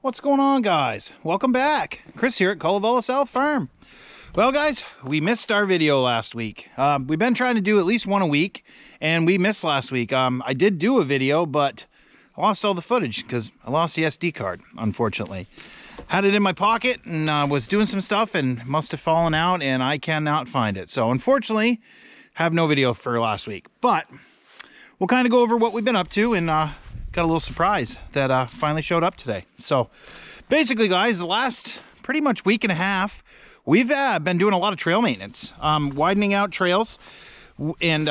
What's going on, guys? Welcome back. Chris here at Cullavilla South Farm. Well, guys, we missed our video last week. We've been trying to do at least one a week, and we missed last week. I did do a video, but I lost all the footage because I lost the SD card, unfortunately. Had it in my pocket and was doing some stuff and must have fallen out, and I cannot find it. So, unfortunately, have no video for last week. But we'll kind of go over what we've been up to and got a little surprise that finally showed up today. So basically, guys, the last pretty much week and a half, we've been doing a lot of trail maintenance, widening out trails, and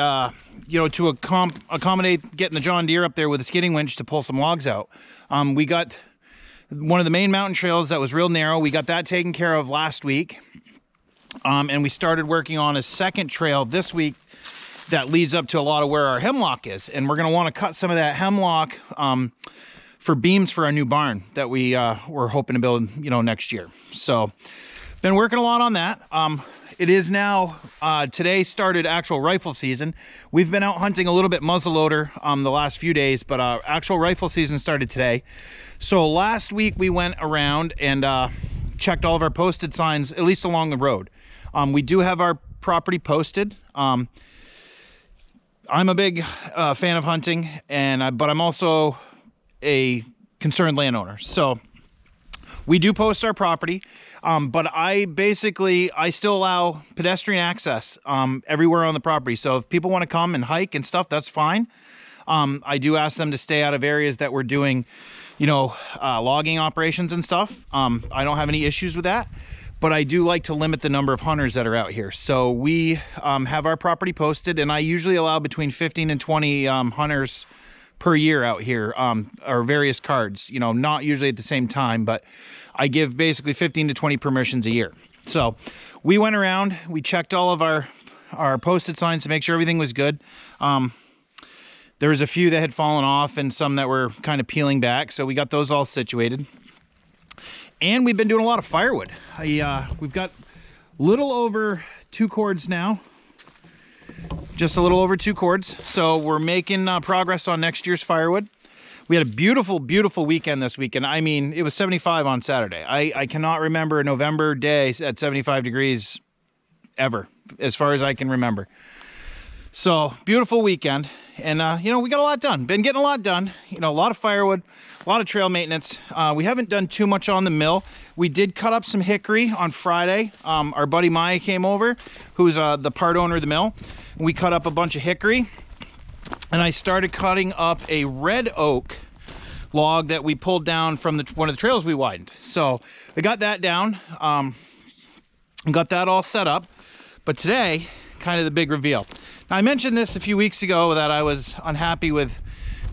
you know, to accommodate getting the John Deere up there with a skidding winch to pull some logs out. We got one of the main mountain trails that was real narrow. We got that taken care of last week, and we started working on a second trail this week that leads up to a lot of where our hemlock is, and we're going to want to cut some of that hemlock for beams for our new barn that we're hoping to build, you know, next year. So been working a lot on that. It is now today started actual rifle season. We've been out hunting a little bit muzzleloader the last few days, but actual rifle season started today. So last week we went around and checked all of our posted signs, at least along the road. We do have our property posted. I'm a big fan of hunting, but I'm also a concerned landowner. So we do post our property, but I still allow pedestrian access everywhere on the property. So if people want to come and hike and stuff, that's fine. I do ask them to stay out of areas that we're doing, you know, logging operations and stuff. I don't have any issues with that. But I do like to limit the number of hunters that are out here. So we have our property posted, and I usually allow between 15 and 20 hunters per year out here, or various cards, you know, not usually at the same time, but I give basically 15 to 20 permissions a year. So we went around, we checked all of our posted signs to make sure everything was good. There was a few that had fallen off and some that were kind of peeling back, so we got those all situated. And we've been doing a lot of firewood. We've got a little over 2 cords now. Just a little over 2 cords. So we're making progress on next year's firewood. We had a beautiful, beautiful weekend this weekend. I mean, it was 75 on Saturday. I cannot remember a November day at 75 degrees ever, as far as I can remember. So, beautiful weekend. And, you know, we got a lot done. Been getting a lot done. You know, a lot of firewood, a lot of trail maintenance. We haven't done too much on the mill. We did cut up some hickory on Friday. Our buddy Maya came over, who's the part owner of the mill. We cut up a bunch of hickory. And I started cutting up a red oak log that we pulled down from one of the trails we widened. So, we got that down. Got that all set up. But today, kind of the big reveal. Now, I mentioned this a few weeks ago that I was unhappy with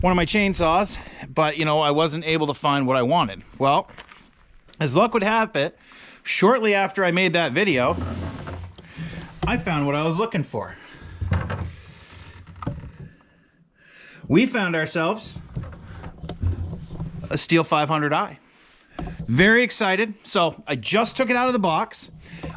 one of my chainsaws, but, you know, I wasn't able to find what I wanted. Well, as luck would have it, shortly after I made that video, I found what I was looking for. We found ourselves a Stihl 500i. Very excited. So I just took it out of the box.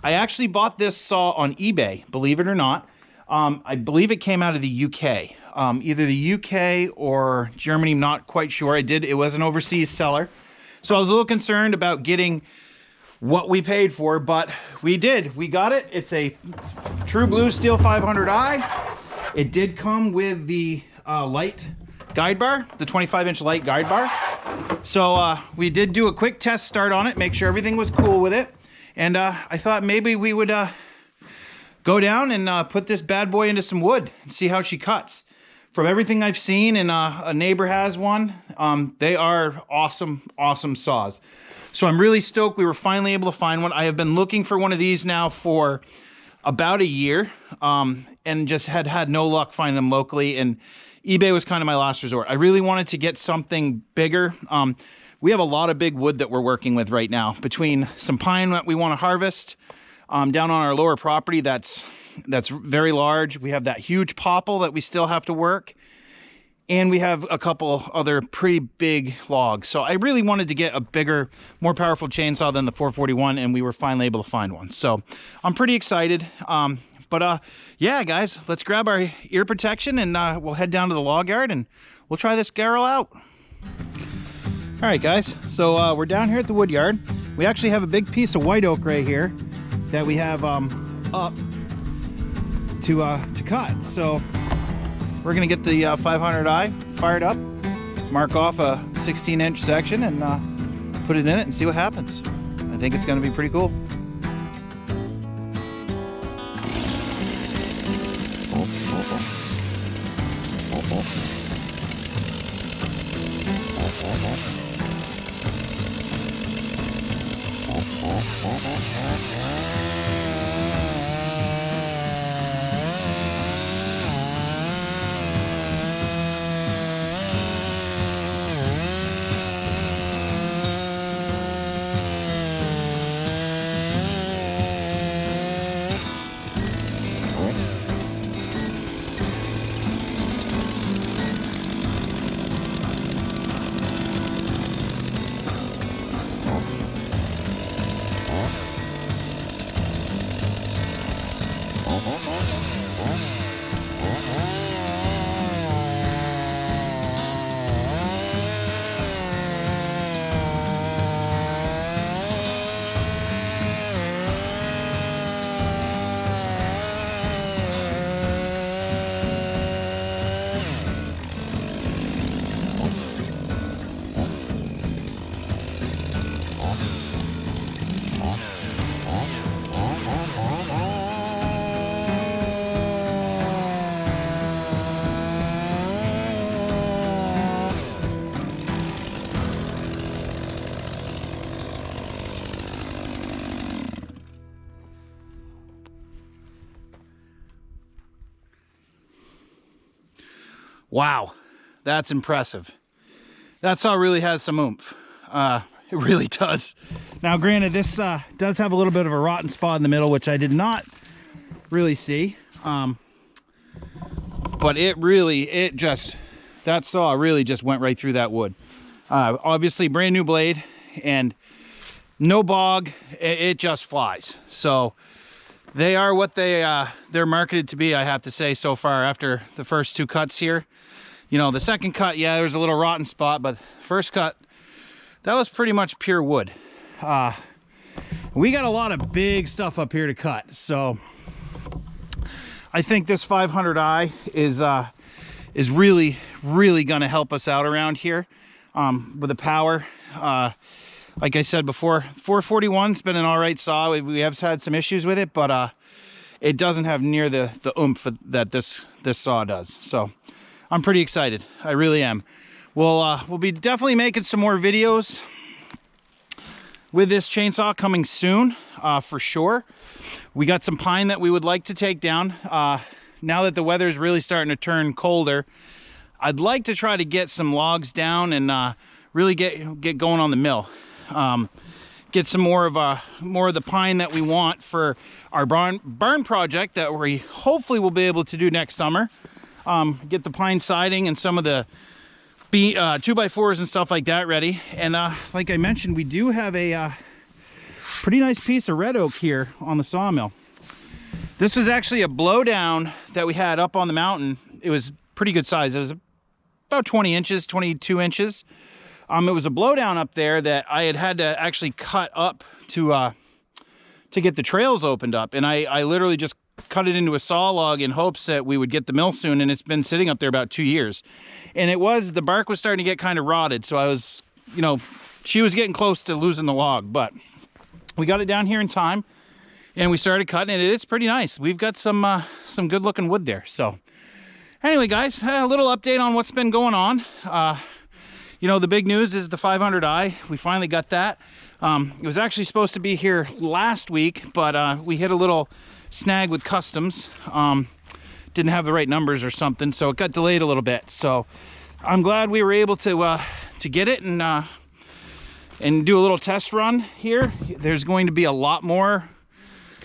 I actually bought this saw on eBay, believe it or not. I believe it came out of the UK. Either the UK or Germany, not quite sure. It was an overseas seller. So I was a little concerned about getting what we paid for, but we did. We got it. It's a true blue Stihl 500i. It did come with the light guide bar, the 25-inch light guide bar. So we did do a quick test start on it, make sure everything was cool with it. And I thought maybe we would go down and put this bad boy into some wood and see how she cuts. From everything I've seen, and a neighbor has one, they are awesome, awesome saws. So I'm really stoked we were finally able to find one. I have been looking for one of these now for about a year, and just had no luck finding them locally, and eBay was kind of my last resort. I really wanted to get something bigger. We have a lot of big wood that we're working with right now, between some pine that we want to harvest, down on our lower property that's very large. We have that huge popple that we still have to work, and we have a couple other pretty big logs. So I really wanted to get a bigger, more powerful chainsaw than the 441, and we were finally able to find one. So I'm pretty excited. But yeah, guys, let's grab our ear protection and we'll head down to the log yard and we'll try this girl out. All right, guys, so we're down here at the wood yard. We actually have a big piece of white oak right here that we have up to cut. So we're gonna get the 500i fired up, mark off a 16-inch section, and put it in it and see what happens. I think it's gonna be pretty cool. Wow, that's impressive. That saw really has some oomph. It really does. Now, granted, this does have a little bit of a rotten spot in the middle, which I did not really see. But that saw really just went right through that wood. Obviously, brand new blade and no bog. It just flies. So they are what they're marketed to be, I have to say, so far after the first two cuts here. You know, the second cut, yeah, there's a little rotten spot, but first cut, that was pretty much pure wood. We got a lot of big stuff up here to cut, so I think this 500i is really, really gonna help us out around here with the power. Like I said before, 441's been an all right saw. We have had some issues with it, but it doesn't have near the oomph that this saw does. So I'm pretty excited. I really am. We'll be definitely making some more videos with this chainsaw coming soon, for sure. We got some pine that we would like to take down. Now that the weather is really starting to turn colder, I'd like to try to get some logs down and really get going on the mill. Get some more of the pine that we want for our barn project that we hopefully will be able to do next summer. Get the pine siding and some of the 2x4s and stuff like that ready. And like I mentioned, we do have a pretty nice piece of red oak here on the sawmill. This was actually a blowdown that we had up on the mountain. It was pretty good size. It was about 20 inches, 22 inches. It was a blowdown up there that I had to actually cut up to get the trails opened up. And I literally just cut it into a saw log in hopes that we would get the mill soon, and it's been sitting up there about 2 years. And the bark was starting to get kind of rotted, so I was, you know, she was getting close to losing the log, but we got it down here in time, and we started cutting it. It's pretty nice. We've got some good looking wood there. So anyway, guys, a little update on what's been going on. You know, the big news is the 500i. We finally got that. It was actually supposed to be here last week, but we hit a little snag with customs. Didn't have the right numbers or something, so it got delayed a little bit. So I'm glad we were able to get it and do a little test run here. There's going to be a lot more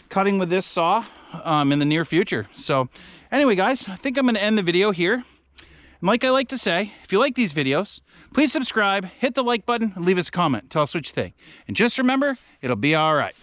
cutting with this saw in the near future. So anyway, guys, I think I'm going to end the video here. And like I like to say, if you like these videos, please subscribe, hit the like button, and leave us a comment. Tell us what you think. And just remember, it'll be all right.